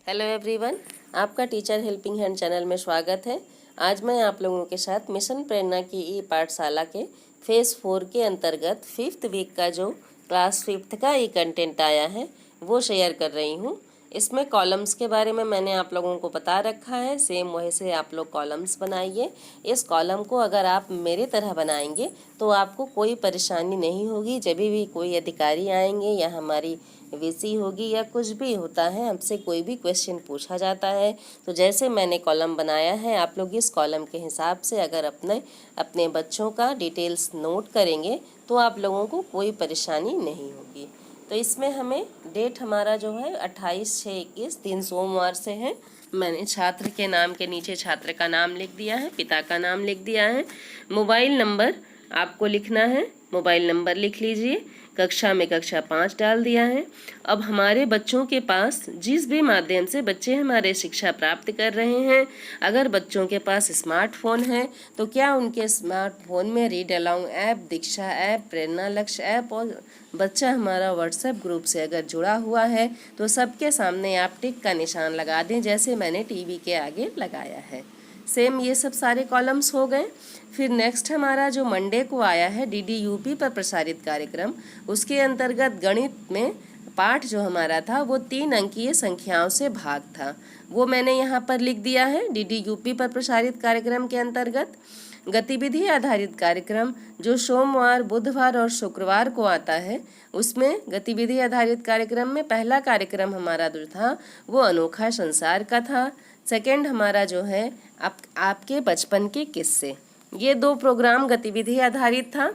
Hello everyone, आपका teacher helping hand channel में स्वागत है। आज मैं आप लोगों के साथ मिशन प्रेरणा की ई पाठशाला के फेज़ 4 के अंतर्गत 5th वीक का जो क्लास 5th का ई कंटेंट आया है वो शेयर कर रही हूँ। इसमें कॉलम्स के बारे में मैंने आप लोगों को बता रखा है। सेम वही से आप लोग कॉलम्स बनाइए। इस कॉलम को अगर आप मेरे तरह बनाएंगे तो आपको कोई परेशानी नहीं होगी। जब भी कोई अधिकारी आएंगे या हमारी वीसी होगी या कुछ भी होता है, हमसे कोई भी क्वेश्चन पूछा जाता है तो जैसे मैंने कॉलम बनाया है आप लोग इस कॉलम के हिसाब से अगर अपने बच्चों का डिटेल्स नोट करेंगे तो आप लोगों को कोई परेशानी नहीं होगी। तो इसमें हमें डेट हमारा जो है 28/6/21 दिन सोमवार से है। मैंने छात्र के नाम के नीचे छात्र का नाम लिख दिया है, पिता का नाम लिख दिया है। मोबाइल नंबर आपको लिखना है, मोबाइल नंबर लिख लीजिए। कक्षा में कक्षा 5 डाल दिया है। अब हमारे बच्चों के पास जिस भी माध्यम से बच्चे हमारे शिक्षा प्राप्त कर रहे हैं, अगर बच्चों के पास स्मार्टफोन है तो क्या उनके स्मार्टफोन में रीड अलाउंग ऐप, दीक्षा ऐप, प्रेरणा लक्ष्य ऐप और बच्चा हमारा व्हाट्सएप ग्रुप से अगर जुड़ा हुआ है तो सबके सामने आप टिक का निशान लगा दें, जैसे मैंने टीवी के आगे लगाया है। सेम ये सब सारे कॉलम्स हो गए। फिर नेक्स्ट हमारा जो मंडे को आया है DDUP पर प्रसारित कार्यक्रम, उसके अंतर्गत गणित में पाठ जो हमारा था वो 3 अंकीय संख्याओं से भाग था। वो मैंने यहाँ पर लिख दिया है। DDUP पर प्रसारित कार्यक्रम के अंतर्गत गतिविधि आधारित कार्यक्रम जो सोमवार, बुधवार और शुक्रवार को आता है, उसमें गतिविधि आधारित कार्यक्रम में पहला कार्यक्रम हमारा जो था वो अनोखा संसार का था। सेकंड हमारा जो है आपके बचपन के किस्से। ये 2 प्रोग्राम गतिविधि आधारित था।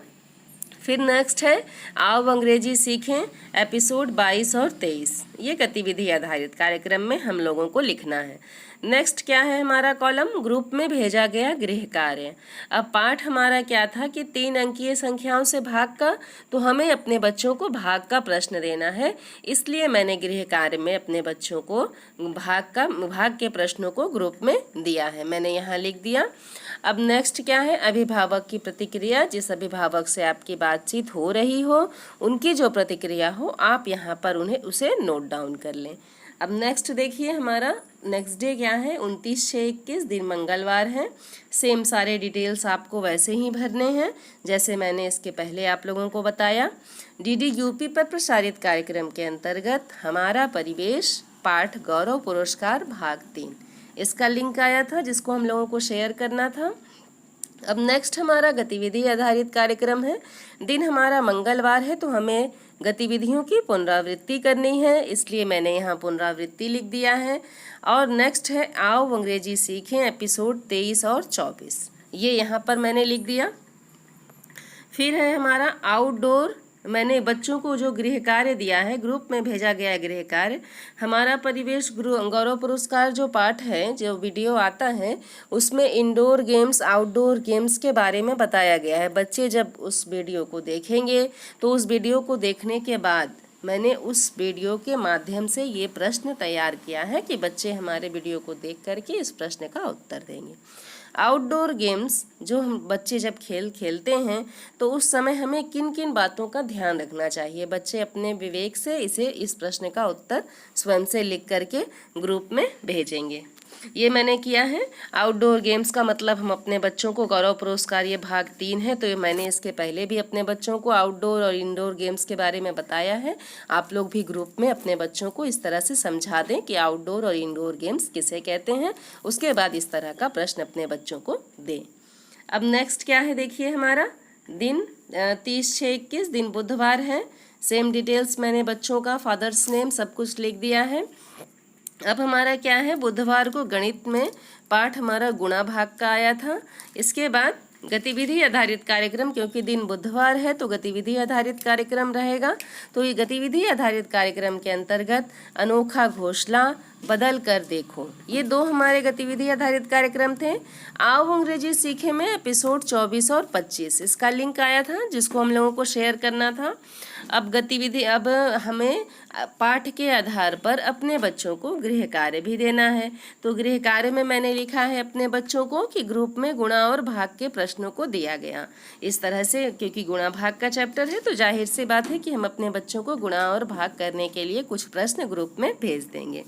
फिर नेक्स्ट है आओ अंग्रेजी सीखें एपिसोड 22 और 23। ये गतिविधि आधारित कार्यक्रम में हम लोगों को लिखना है। नेक्स्ट क्या है हमारा कॉलम, ग्रुप में भेजा गया गृह कार्य। अब पाठ हमारा क्या था कि 3 अंकीय संख्याओं से भाग का, तो हमें अपने बच्चों को भाग का प्रश्न देना है। इसलिए मैंने गृह कार्य में अपने बच्चों को भाग के प्रश्नों को ग्रुप में दिया है, मैंने यहाँ लिख दिया। अब नेक्स्ट क्या है, अभिभावक की प्रतिक्रिया। जिस अभिभावक से आपकी बातचीत हो रही हो उनकी जो प्रतिक्रिया हो आप यहाँ पर उसे नोट डाउन कर लें। अब नेक्स्ट देखिए हमारा नेक्स्ट डे क्या है, 29/6/21 दिन मंगलवार है। सेम सारे डिटेल्स आपको वैसे ही भरने हैं जैसे मैंने इसके पहले आप लोगों को बताया। DDUP पर प्रसारित कार्यक्रम के अंतर्गत हमारा परिवेश पाठ गौरव पुरस्कार भाग 3, इसका लिंक आया था जिसको हम लोगों को शेयर करना था। अब नेक्स्ट हमारा गतिविधि आधारित कार्यक्रम है। दिन हमारा मंगलवार है तो हमें गतिविधियों की पुनरावृत्ति करनी है, इसलिए मैंने यहाँ पुनरावृत्ति लिख दिया है। और नेक्स्ट है आओ अंग्रेजी सीखें एपिसोड 23 और 24, ये यहाँ पर मैंने लिख दिया। फिर है हमारा आउटडोर, मैंने बच्चों को जो गृह कार्य दिया है, ग्रुप में भेजा गया गृह कार्य हमारा परिवेश गौरव पुरस्कार जो पाठ है, जो वीडियो आता है उसमें इंडोर गेम्स आउटडोर गेम्स के बारे में बताया गया है। बच्चे जब उस वीडियो को देखेंगे तो उस वीडियो को देखने के बाद मैंने उस वीडियो के माध्यम से ये प्रश्न तैयार किया है कि बच्चे हमारे वीडियो को देख करके इस प्रश्न का उत्तर देंगे। आउटडोर गेम्स जो हम बच्चे जब खेल खेलते हैं तो उस समय हमें किन किन बातों का ध्यान रखना चाहिए, बच्चे अपने विवेक से इस प्रश्न का उत्तर स्वयं से लिख करके ग्रुप में भेजेंगे। ये मैंने किया है। आउटडोर गेम्स का मतलब हम अपने बच्चों को गौरव पुरस्कार, ये भाग 3 है तो मैंने इसके पहले भी अपने बच्चों को आउटडोर और इंडोर गेम्स के बारे में बताया है। आप लोग भी ग्रुप में अपने बच्चों को इस तरह से समझा दें कि आउटडोर और इंडोर गेम्स किसे कहते हैं, उसके बाद इस तरह का प्रश्न अपने बच्चों को दें। अब नेक्स्ट क्या है देखिए हमारा दिन 30/6/21 दिन बुधवार है। सेम डिटेल्स मैंने बच्चों का फादर्स नेम सब कुछ लिख दिया है। अब हमारा क्या है, बुधवार को गणित में पाठ हमारा गुणा भाग का आया था। इसके बाद गतिविधि आधारित कार्यक्रम, क्योंकि दिन बुधवार है तो गतिविधि आधारित कार्यक्रम रहेगा। तो ये गतिविधि आधारित कार्यक्रम के अंतर्गत अनोखा घोषणा, बदल कर देखो, ये 2 हमारे गतिविधि आधारित कार्यक्रम थे। आओ अंग्रेजी सीखे में एपिसोड 24 और 25, इसका लिंक आया था जिसको हम लोगों को शेयर करना था। अब हमें पाठ के आधार पर अपने बच्चों को गृह कार्य भी देना है। तो गृह कार्य में मैंने लिखा है अपने बच्चों को कि ग्रुप में गुणा और भाग के प्रश्नों को दिया गया। इस तरह से क्योंकि गुणा भाग का चैप्टर है तो जाहिर सी बात है कि हम अपने बच्चों को गुणा और भाग करने के लिए कुछ प्रश्न ग्रुप में भेज देंगे।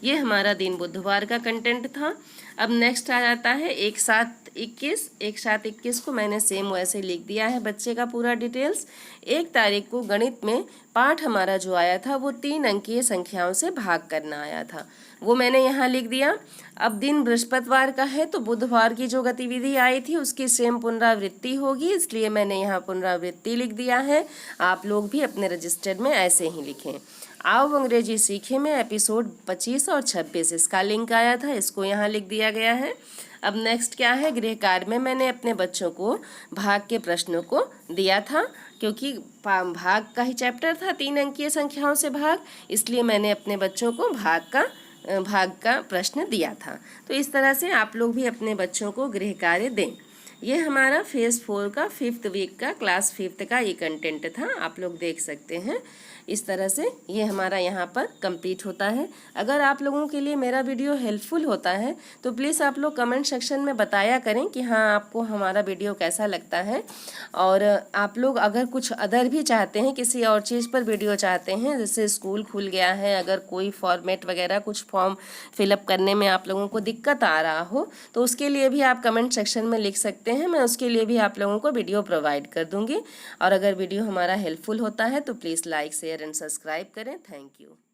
ये हमारा दिन बुधवार का कंटेंट था। अब नेक्स्ट आ जाता है 1-7-21 को मैंने सेम वैसे लिख दिया है बच्चे का पूरा डिटेल्स। 1 तारीख को गणित में पाठ हमारा जो आया था वो 3 अंकीय संख्याओं से भाग करना आया था, वो मैंने यहाँ लिख दिया। अब दिन बृहस्पतिवार का है तो बुधवार की जो गतिविधि आई थी उसकी सेम पुनरावृत्ति होगी, इसलिए मैंने यहाँ पुनरावृत्ति लिख दिया है। आप लोग भी अपने रजिस्टर में ऐसे ही लिखें। आओ अंग्रेजी सीखे में एपिसोड 25 और 26 इसका लिंक आया था, इसको यहाँ लिख दिया गया है। अब नेक्स्ट क्या है, गृह कार्य में मैंने अपने बच्चों को भाग के प्रश्नों को दिया था, क्योंकि भाग का ही चैप्टर था 3 अंकीय संख्याओं से भाग, इसलिए मैंने अपने बच्चों को भाग का प्रश्न दिया था। तो इस तरह से आप लोग भी अपने बच्चों को गृह कार्य दें। ये हमारा फेज़ 4 का 5th वीक का क्लास 5th का ये कंटेंट था, आप लोग देख सकते हैं। इस तरह से ये हमारा यहाँ पर कंप्लीट होता है। अगर आप लोगों के लिए मेरा वीडियो हेल्पफुल होता है तो प्लीज़ आप लोग कमेंट सेक्शन में बताया करें कि हाँ आपको हमारा वीडियो कैसा लगता है। और आप लोग अगर कुछ अदर भी चाहते हैं, किसी और चीज़ पर वीडियो चाहते हैं, जैसे स्कूल खुल गया है, अगर कोई फॉर्मेट वगैरह कुछ फॉर्म फिलअप करने में आप लोगों को दिक्कत आ रहा हो तो उसके लिए भी आप कमेंट सेक्शन में लिख सकते हैं, मैं उसके लिए भी आप लोगों को वीडियो प्रोवाइड कर दूँगी। और अगर वीडियो हमारा हेल्पफुल होता है तो please like share and subscribe करें। Thank you.